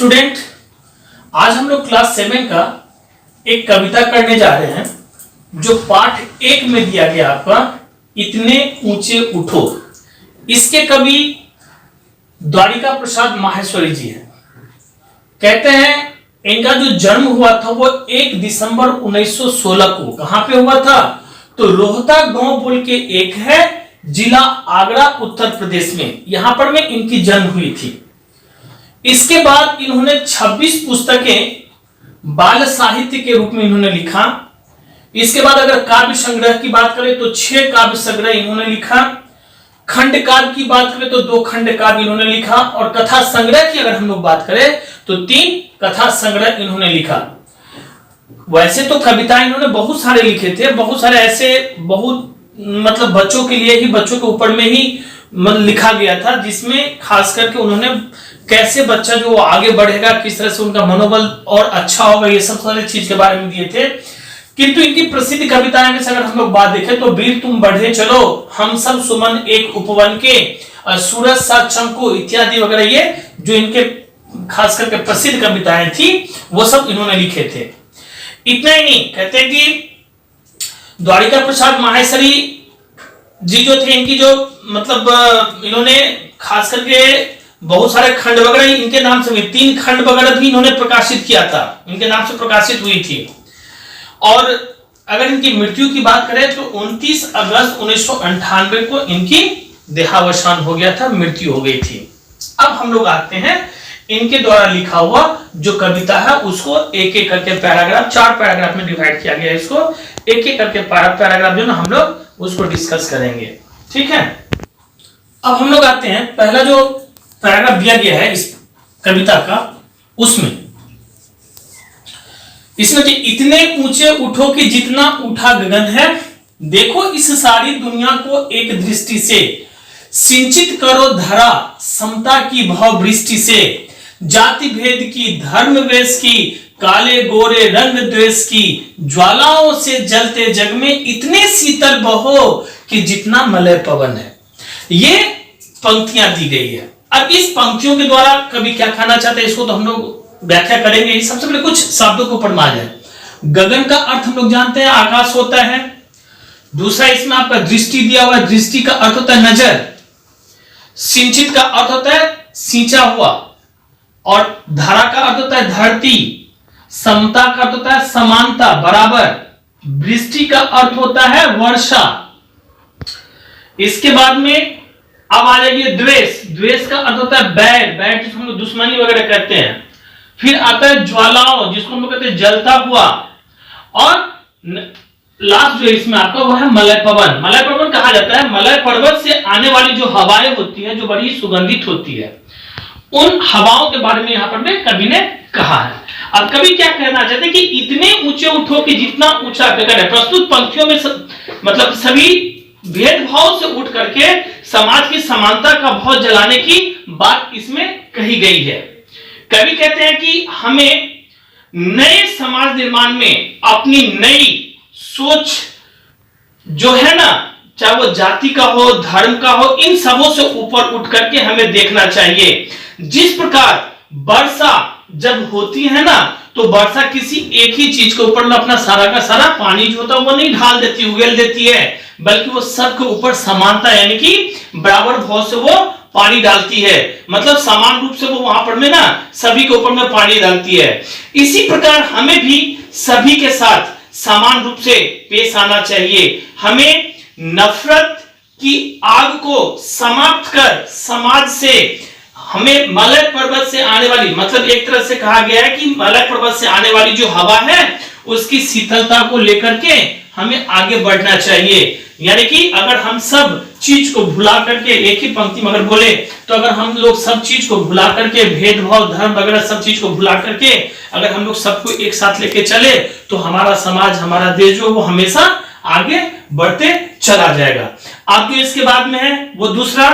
Student, आज हम लोग क्लास 7 का एक कविता करने जा रहे हैं जो पाठ 1 में दिया गया आपका इतने ऊंचे उठो। इसके कवि द्वारिका प्रसाद माहेश्वरी जी हैं। कहते हैं इनका जो जन्म हुआ था वो 1 दिसंबर 1916 को कहां पे हुआ था, तो रोहता गांव बोल के एक है, जिला आगरा उत्तर प्रदेश में, यहां पर में इनकी जन्म हुई थी। इसके बाद इन्होंने 26 पुस्तकें बाल साहित्य के रूप में इन्होंने लिखा। इसके बाद अगर काव्य संग्रह की बात करें तो 6 काव्य संग्रह इन्होंने लिखा। खंड काव्य की बात करें तो 2 खंड काव्य इन्होंने लिखा, और कथा संग्रह की अगर हम लोग बात करें तो 3 कथा संग्रह इन्होंने लिखा। वैसे तो कविता इन्होंने बहुत सारे लिखे थे, बहुत सारे ऐसे बहुत मतलब बच्चों के लिए ही, बच्चों के ऊपर में ही लिखा गया था, जिसमें खास करके उन्होंने कैसे बच्चा जो आगे बढ़ेगा, किस तरह से उनका मनोबल और अच्छा होगा, ये सब सारी चीज के बारे में दिए थे। किंतु इनकी प्रसिद्ध कविताएं में से अगर हम लोग बात देखें तो वीर तुम बढ़े चलो, हम सब सुमन एक उपवन के, सूरज सा चमको इत्यादि वगैरह, ये जो इनके खास करके प्रसिद्ध कविताएं थी वो सब इन्होंने लिखे थे। इतना ही नहीं, कहते हैं कि द्वारिका प्रसाद माहेश्वरी जी जो थे, इनकी जो मतलब इन्होंने खास करके बहुत सारे खंड वगैरह इनके नाम से हुए, 3 खंड वगैरह भी इन्होंने प्रकाशित किया था, इनके नाम से प्रकाशित हुई थी। और अगर इनकी मृत्यु की बात करें तो 29 अगस्त 1998 को इनकी देहावसान हो गया था, मृत्यु हो गई थी। अब हम लोग आते हैं इनके द्वारा लिखा हुआ जो कविता है उसको एक एक करके पैराग्राफ, 4 पैराग्राफ में डिवाइड किया गया है। इसको एक एक करके पैराग्राफ जो ना हम लोग उसको डिस्कस करेंगे, ठीक है। अब हम लोग आते हैं, पहला जो पैराग्राफ दिया गया है इस कविता का, उसमें इसमें कि इतने ऊंचे उठो कि जितना उठा गगन है, देखो इस सारी दुनिया को एक दृष्टि से, सिंचित करो धरा समता की भाव वृष्टि से, जाति भेद की, धर्म वेश की, काले गोरे रंग द्वेष की, ज्वालाओं से जलते जग में इतने शीतल बहो कि जितना मलय पवन है। ये पंक्तियां दी गई है। अब इस पंक्तियों के द्वारा कवि क्या कहना चाहते हैं इसको तो हम लोग व्याख्या करेंगे। सबसे पहले कुछ शब्दों को ऊपर मान जाए। गगन का अर्थ हम लोग जानते हैं आकाश होता है। दूसरा इसमें आपका दृष्टि दिया हुआ है, दृष्टि का अर्थ होता है नजर। सिंचित का अर्थ होता है सींचा हुआ, और धारा का अर्थ होता है धरती। समता का अर्थ होता है समानता, बराबर। वृष्टि का अर्थ होता है वर्षा। इसके बाद में अब आ जाएगी द्वेष। द्वेष का अर्थ होता है बैर, बैर जिसको हम लोग दुश्मनी वगैरह कहते हैं। फिर आता है ज्वालाओं, जिसको हम लोग कहते हैं जलता हुआ। और लास्ट जो इसमें आपका वो है मलय पवन। मलय पवन कहा जाता है मलय पर्वत से आने वाली जो हवाएं होती है, जो बड़ी सुगंधित होती है, उन हवाओं के बारे में यहां पर कवि ने कहा है। अब कवि क्या कहना चाहते हैं कि इतने ऊंचे उठो कि जितना ऊंचा गगन है। प्रस्तुत पंक्तियों में मतलब सभी भेदभाव से उठ करके समाज की समानता का भाव जलाने की बात इसमें कही गई है। कवि कहते हैं कि हमें नए समाज निर्माण में अपनी नई सोच जो है ना, चाहे वो जाति का हो, धर्म का हो, इन सबों से ऊपर उठ करके हमें देखना चाहिए। जिस प्रकार वर्षा जब होती है ना, तो वर्षा किसी एक ही चीज के ऊपर अपना सारा का सारा पानी जो होता है वो नहीं ढाल देती, उगेल देती है, बल्कि वो सबके ऊपर समानता यानी कि बराबर भाव से वो पानी डालती है। मतलब समान रूप से वो वहां पर में ना सभी के ऊपर में पानी डालती है। इसी प्रकार हमें भी सभी के साथ समान रूप से पेश आना चाहिए। हमें नफरत की आग को समाप्त कर समाज से, हमें मलय पर्वत से आने वाली, मतलब एक तरह से कहा गया है कि मलय पर्वत से आने वाली जो हवा है उसकी शीतलता को लेकर के हमें आगे बढ़ना चाहिए। यानी कि अगर हम सब चीज को भुला करके, एक ही पंक्ति में अगर बोले तो अगर हम लोग सब चीज को भुला करके, भेदभाव धर्म वगैरह सब चीज को भुला करके अगर हम लोग सबको एक साथ लेके चले तो हमारा समाज, हमारा देश जो वो हमेशा आगे बढ़ते चला जाएगा। अब जो इसके बाद में है वो दूसरा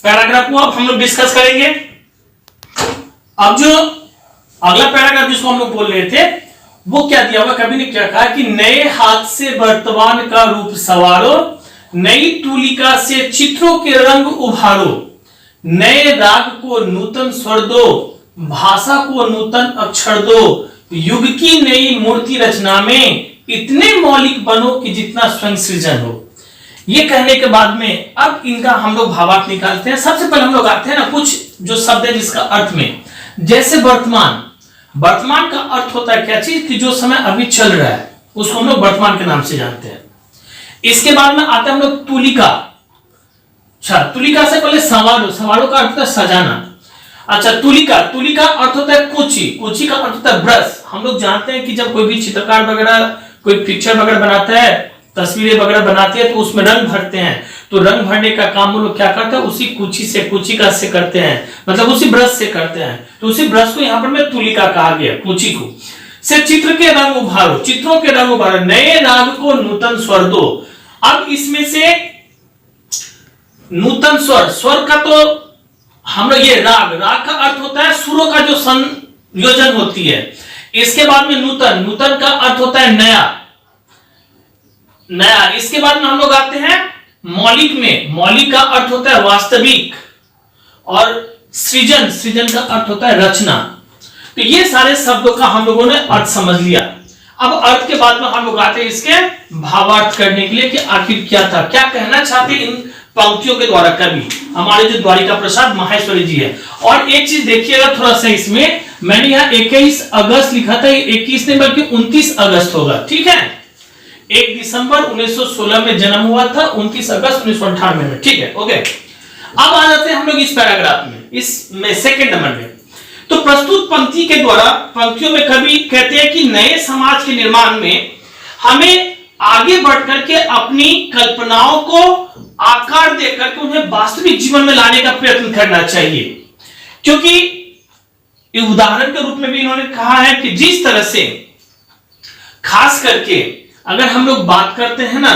पैराग्राफ को अब हम लोग डिस्कस करेंगे। अब जो अगला पैराग्राफ जिसको हम लोग बोल रहे थे वो क्या दिया हुआ, कवि ने क्या कहा कि नए हाथ से वर्तमान का रूप सवारो, नई तूलिका से चित्रों के रंग उभारो, नए राग को नूतन स्वर दो, भाषा को नूतन अक्षर दो, युग की नई मूर्ति रचना में इतने मौलिक बनो कि जितना स्वयं सृजन हो। ये कहने के बाद में अब इनका हम लोग भावार्थ निकालते हैं। सबसे पहले हम लोग आते हैं ना कुछ जो शब्द है जिसका अर्थ में, जैसे वर्तमान। वर्तमान का अर्थ होता है क्या चीज कि जो समय अभी चल रहा है उसको हम लोग वर्तमान के नाम से जानते हैं। इसके बाद में आते हैं हम लोग तुलिका। अच्छा, तुलिका से पहले सवालो। सवालो का अर्थ होता है सजाना। अच्छा, तुलिका। तुलिका अर्थ होता है कुची। कुची का अर्थ होता है ब्रश। हम लोग जानते हैं कि जब कोई भी चित्रकार वगैरह कोई पिक्चर वगैरह बनाता है, तस्वीरें वगैरह बनाते हैं, तो उसमें रंग भरते हैं। तो रंग भरने का काम वो लोग क्या करते हैं, उसी कुची से, कुचिका से करते हैं, मतलब उसी ब्रश से करते हैं। तो उसी ब्रश को यहाँ पर में तुलिका कहा गया, कुची को। से चित्र के रंग उभारो, चित्रों के रंग उभारो, नए राग को नूतन स्वर दो। अब इसमें से नूतन स्वर, स्वर का तो हम लोग ये राग, राग का अर्थ होता है सुरों का जो संयोजन होती है। इसके बाद में नूतन, नूतन का अर्थ होता है नया, नया। इसके बाद में हम लोग आते हैं मौलिक में। मौलिक का अर्थ होता है वास्तविक, और सृजन, सृजन का अर्थ होता है रचना। तो ये सारे शब्दों का हम लोगों ने अर्थ समझ लिया। अब अर्थ के बाद में हम लोग आते हैं इसके भावार्थ करने के लिए कि आखिर क्या था, क्या कहना चाहते इन पंक्तियों के द्वारा कवि, हमारे जो द्वारिका प्रसाद माहेश्वरी जी है। और एक चीज देखिएगा थोड़ा सा, इसमें मैंने यहाँ 21 अगस्त लिखा था, 21 नहीं बल्कि 29 अगस्त होगा, ठीक है। 1 दिसंबर 1916 में जन्म हुआ था, 29 अगस्त 1998 में, ठीक है, ओके। अब आ जाते हैं हम लोग इस पैराग्राफ में, इसमें सेकंड नंबर में। तो प्रस्तुत पंक्ति के द्वारा, पंक्तियों में कवि कहते हैं कि नए समाज के निर्माण में हमें आगे बढ़ करके अपनी कल्पनाओं को आकार दे करके उन्हें वास्तविक जीवन में लाने का प्रयत्न करना चाहिए। क्योंकि उदाहरण के रूप में भी इन्होंने कहा है कि जिस तरह से खास करके अगर हम लोग बात करते हैं ना,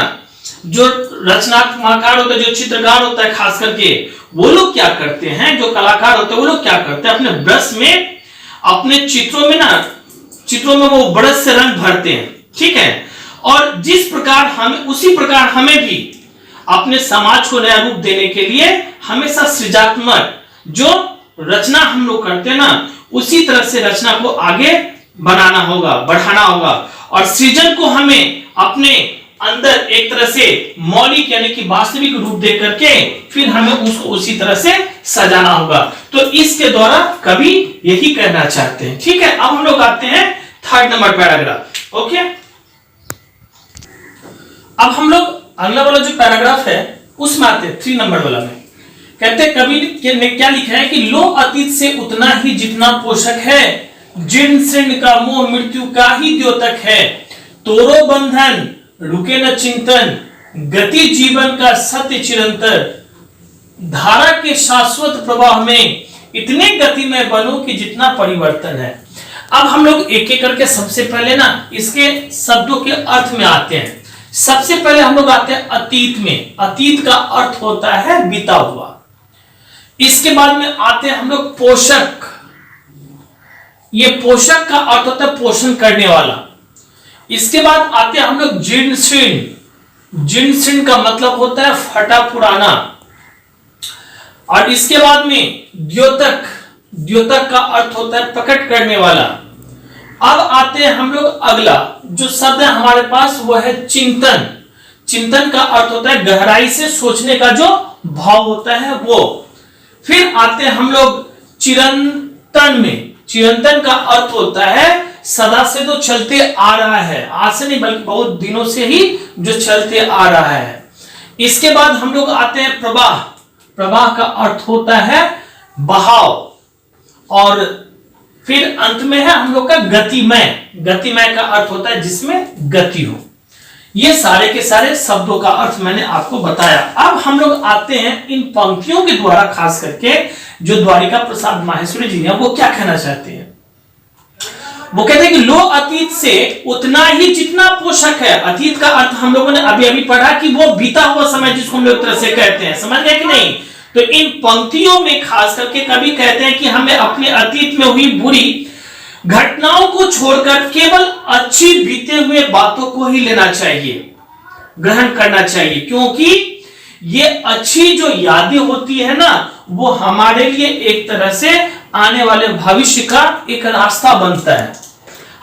जो रचनात्मकार होता है, जो चित्रकार होता है, खास करके वो लोग क्या करते हैं, जो कलाकार होते हैं वो लोग क्या करते हैं, अपने ब्रश में, अपने चित्रों में ना, चित्रों में वो ब्रश से रंग भरते हैं, ठीक है। और जिस प्रकार हमें, उसी प्रकार हमें भी अपने समाज को नया रूप देने के लिए हमेशा सृजनात्मक जो रचना हम लोग करते हैं ना, उसी तरह से रचना को आगे बनाना होगा, बढ़ाना होगा। और सृजन को हमें अपने अंदर एक तरह से मौलिक यानी कि वास्तविक रूप दे करके फिर हमें उसको उसी तरह से सजाना होगा। तो इसके द्वारा कवि यही कहना चाहते हैं, ठीक है। अब हम लोग आते हैं थर्ड नंबर पैराग्राफ, ओके। अब हम लोग अगला वाला जो पैराग्राफ है उसमें आते हैं 3 नंबर वाला में। कहते हैं कवि ने क्या लिखा है कि लो अतीत से उतना ही जितना पोषक है, जीर्ण शीर्ण का मोह मृत्यु का ही द्योतक है, तोरो बंधन रुके न चिंतन, गति जीवन का सत्य चिरंतर, धारा के शाश्वत प्रवाह में इतने गति में बनो कि जितना परिवर्तन है। अब हम लोग एक एक करके सबसे पहले ना इसके शब्दों के अर्थ में आते हैं। सबसे पहले हम लोग आते हैं अतीत में। अतीत का अर्थ होता है बीता हुआ। इसके बाद में आते हैं हम लोग पोषक। ये पोषक का अर्थ होता है पोषण करने वाला। इसके बाद आते हैं हम लोग जीर्ण शीर्ण। जीर्ण शीर्ण का मतलब होता है फटा पुराना। और इसके बाद में द्योतक। द्योतक का अर्थ होता है प्रकट करने वाला। अब आते हैं हम लोग अगला जो शब्द है हमारे पास, वो है चिंतन। चिंतन का अर्थ होता है गहराई से सोचने का जो भाव होता है वो। फिर आते हैं हम लोग चिरंतन में। चिरंतन का अर्थ होता है सदा से तो चलते आ रहा है, आज से नहीं बल्कि बहुत दिनों से ही जो चलते आ रहा है। इसके बाद हम लोग आते हैं प्रवाह। प्रवाह का अर्थ होता है बहाव। और फिर अंत में है हम लोग का गतिमय। गतिमय का अर्थ होता है जिसमें गति हो। ये सारे के सारे शब्दों का अर्थ मैंने आपको बताया। अब हम लोग आते हैं इन पंक्तियों के द्वारा खास करके जो द्वारिका प्रसाद माहेश्वरी जी हैं वो क्या कहना चाहते हैं। वो कहते हैं कि लो अतीत से उतना ही जितना पोषक है। अतीत का अर्थ हम लोगों ने अभी अभी पढ़ा कि वो बीता हुआ समय जिसको हम लोग तरह से कहते हैं, समझ गए कि नहीं। तो इन पंक्तियों में खास करके कवि कहते हैं कि हमें अपने अतीत में हुई बुरी घटनाओं को छोड़कर केवल अच्छी बीते हुए बातों को ही लेना चाहिए, ग्रहण करना चाहिए। क्योंकि ये अच्छी जो यादें होती है ना, वो हमारे लिए एक तरह से आने वाले भविष्य का एक रास्ता बनता है।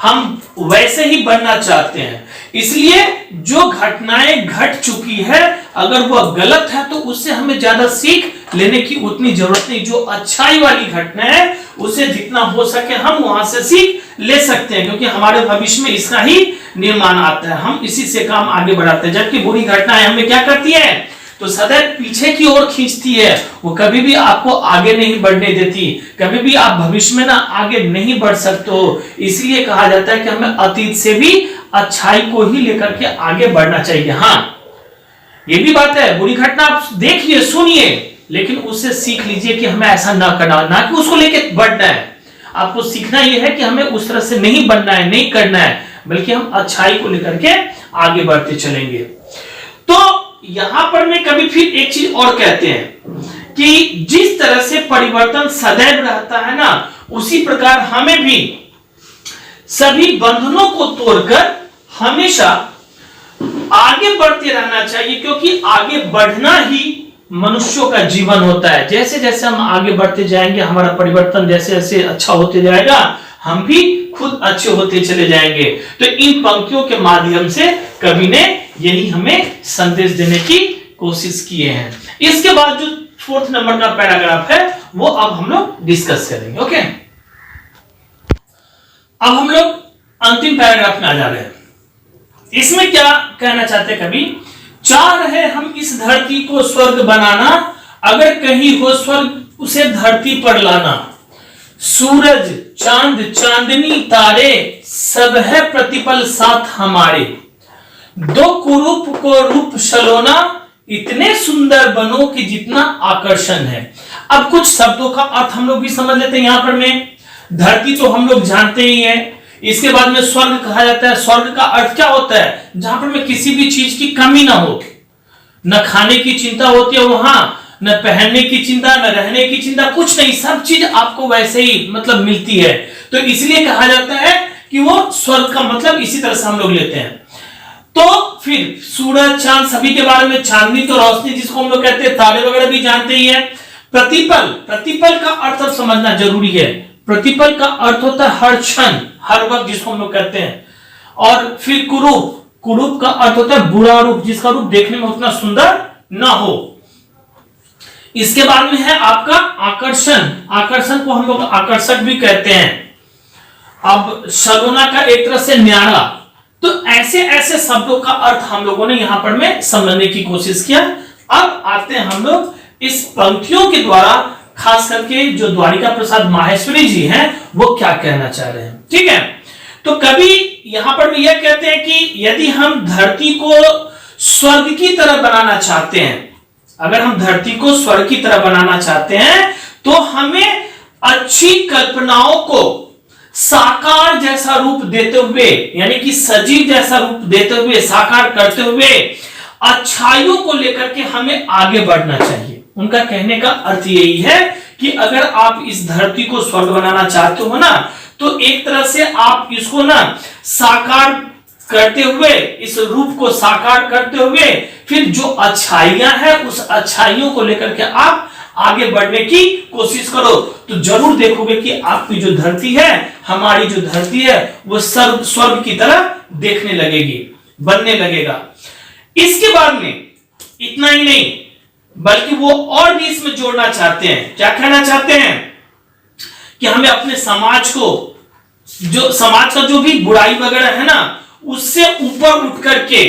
हम वैसे ही बनना चाहते हैं, इसलिए जो घटनाएं घट चुकी है अगर वह गलत है तो उससे हमें ज्यादा सीख लेने की उतनी जरूरत नहीं। जो अच्छाई वाली घटना है उसे जितना हो सके हम वहां से सीख ले सकते हैं, क्योंकि हमारे भविष्य में इसका ही निर्माण आता है, हम इसी से काम आगे बढ़ाते हैं। जबकि बुरी घटनाएं हमें क्या करती है, तो सदैव पीछे की ओर खींचती है, वो कभी भी आपको आगे नहीं बढ़ने देती, कभी भी आप भविष्य में ना आगे नहीं बढ़ सकते हो। इसलिए कहा जाता है कि हमें अतीत से भी अच्छाई को ही लेकर के आगे बढ़ना चाहिए। हाँ, ये भी बात है, बुरी घटना आप देखिए सुनिए, लेकिन उससे सीख लीजिए कि हमें ऐसा ना करना, ना कि उसको लेके बढ़ना है। आपको सीखना यह है कि हमें उस तरह से नहीं बनना है, नहीं करना है, बल्कि हम अच्छाई को लेकर के आगे बढ़ते चलेंगे। तो यहां पर मैं कभी फिर एक चीज और कहते हैं कि जिस तरह से परिवर्तन सदैव रहता है ना, उसी प्रकार हमें भी सभी बंधनों को तोड़कर हमेशा आगे बढ़ते रहना चाहिए, क्योंकि आगे बढ़ना ही मनुष्यों का जीवन होता है। जैसे जैसे हम आगे बढ़ते जाएंगे, हमारा परिवर्तन जैसे जैसे अच्छा होते जाएगा, हम भी खुद अच्छे होते चले जाएंगे। तो इन पंक्तियों के माध्यम से कवि ने यही हमें संदेश देने की कोशिश किए हैं। इसके बाद जो 4th नंबर का पैराग्राफ है वो अब हम लोग डिस्कस करेंगे। ओके, अब हम लोग अंतिम पैराग्राफ में आ जा रहे हैं। इसमें क्या कहना चाहते हैं कवि, चाह रहे हम इस धरती को स्वर्ग बनाना, अगर कहीं हो स्वर्ग उसे धरती पर लाना। सूरज चांद चांदनी तारे सब है प्रतिपल साथ हमारे, दो कुरूप को रूप सलोना, इतने सुंदर बनो कि जितना आकर्षण है। अब कुछ शब्दों का अर्थ हम लोग भी समझ लेते हैं। यहां पर में धरती तो हम लोग जानते ही हैं, इसके बाद में स्वर्ग कहा जाता है। स्वर्ग का अर्थ क्या होता है, जहां पर में किसी भी चीज की कमी ना हो, न खाने की चिंता होती है वहां, न पहनने की चिंता, न रहने की चिंता, कुछ नहीं, सब चीज आपको वैसे ही मतलब मिलती है। तो इसलिए कहा जाता है कि वो स्वर्ग का मतलब इसी तरह से हम लोग लेते हैं। तो फिर सूरज चांद सभी के बारे में, चांदनी तो रोशनी जिसको हम लोग कहते हैं, तारे वगैरह भी जानते ही है। प्रतिपल, प्रतिपल का अर्थ समझना जरूरी है। प्रतिपल का अर्थ होता है हर क्षण, हर वक्त, जिसको हम लोग कहते हैं। और फिर कुरूप, कुरूप का अर्थ होता है बुरा रूप, जिसका रूप देखने में उतना सुंदर ना हो। इसके बाद में है आपका आकर्षण, आकर्षण को हम लोग आकर्षक भी कहते हैं। अब सलोना का एक तरह से न्यारा। तो ऐसे ऐसे शब्दों का अर्थ हम लोगों ने यहां पर में समझने की कोशिश किया। अब आते हैं हम लोग इस पंक्तियों के द्वारा, खास करके जो द्वारिका प्रसाद माहेश्वरी जी हैं वो क्या कहना चाह रहे हैं। ठीक है, तो कभी यहां पर भी यह कहते हैं कि यदि हम धरती को स्वर्ग की तरह बनाना चाहते हैं, अगर हम धरती को स्वर्ग की तरह बनाना चाहते हैं, तो हमें अच्छी कल्पनाओं को साकार जैसा रूप देते हुए, यानी कि सजीव जैसा रूप देते हुए, साकार करते हुए अच्छाइयों को लेकर के हमें आगे बढ़ना चाहिए। उनका कहने का अर्थ यही है कि अगर आप इस धरती को स्वर्ग बनाना चाहते हो ना, तो एक तरह से आप इसको ना साकार करते हुए, इस रूप को साकार करते हुए, फिर जो अच्छाइयां हैं उस अच्छाइयों को लेकर के आप आगे बढ़ने की कोशिश करो, तो जरूर देखोगे कि आपकी जो धरती है, हमारी जो धरती है, वो स्वर्ग की तरह देखने लगेगी, बनने लगेगा। इसके बाद में इतना ही नहीं, बल्कि वो और भी इसमें जोड़ना चाहते हैं। क्या कहना चाहते हैं कि हमें अपने समाज को, जो समाज का जो भी बुराई वगैरह है ना, उससे ऊपर उठ करके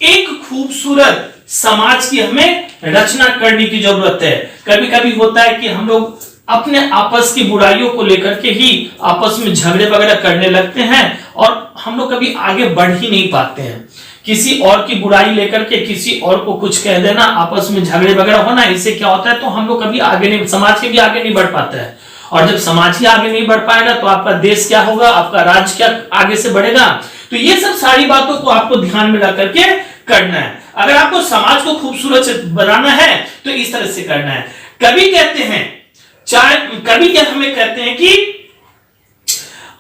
एक खूबसूरत समाज की हमें रचना करने की जरूरत है। कभी कभी होता है कि हम लोग अपने आपस की बुराइयों को लेकर के ही आपस में झगड़े वगैरह करने लगते हैं, और हम लोग कभी आगे बढ़ ही नहीं पाते हैं। किसी और की बुराई लेकर के किसी और को कुछ कह देना, आपस में झगड़े वगैरह होना, इससे क्या होता है, तो हम लोग कभी आगे नहीं, समाज के भी आगे नहीं बढ़ पाता है। और जब समाज ही आगे नहीं बढ़ पाएगा तो आपका देश क्या होगा, आपका राज्य क्या आगे से बढ़ेगा। तो ये सब सारी बातों को आपको ध्यान में रख करके करना है। अगर आपको समाज को खूबसूरत बनाना है तो इस तरह से करना है। कभी कहते हैं, चाहे कभी क्या हमें कहते हैं कि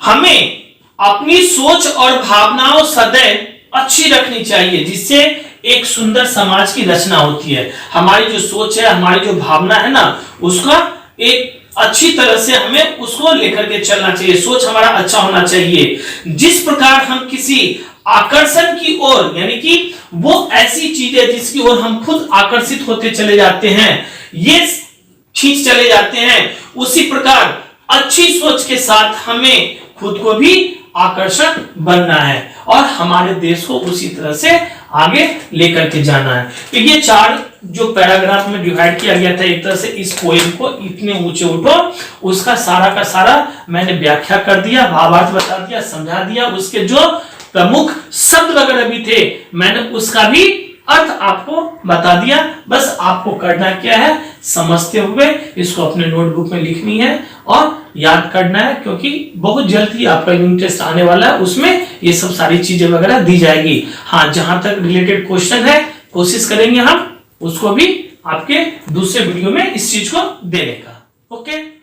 हमें अपनी सोच और भावनाओं सदैव अच्छी रखनी चाहिए, जिससे एक सुंदर समाज की रचना होती है। हमारी जो सोच है, हमारी जो भावना है ना, उसका एक अच्छी तरह से हमें उसको लेकर के चलना चाहिए, सोच हमारा अच्छा होना चाहिए। जिस प्रकार हम किसी आकर्षण की ओर, यानी कि वो ऐसी चीज है जिसकी ओर हम खुद आकर्षित होते चले जाते हैं, ये खींच चले जाते हैं, उसी प्रकार अच्छी सोच के साथ हमें खुद को भी आकर्षक बनना है और हमारे देश को उसी तरह से आगे लेकर के जाना है। तो ये 4 जो पैराग्राफ में डिवाइड किया गया था, एक तरह से इस पोएम को इतने ऊंचे उठो, उसका सारा का सारा मैंने व्याख्या कर दिया, भावार्थ बता दिया, समझा दिया, उसके जो प्रमुख शब्द वगैरह भी थे मैंने उसका भी अर्थ आपको बता दिया। बस आपको करना क्या है, समझते हुए इसको अपने नोटबुक में लिखनी है और याद करना है, क्योंकि बहुत जल्दी आपका यूनिट टेस्ट आने वाला है, उसमें ये सब सारी चीजें वगैरह दी जाएगी। हाँ, जहां तक रिलेटेड क्वेश्चन है कोशिश करेंगे हम उसको भी आपके दूसरे वीडियो में इस चीज को देने का। ओके।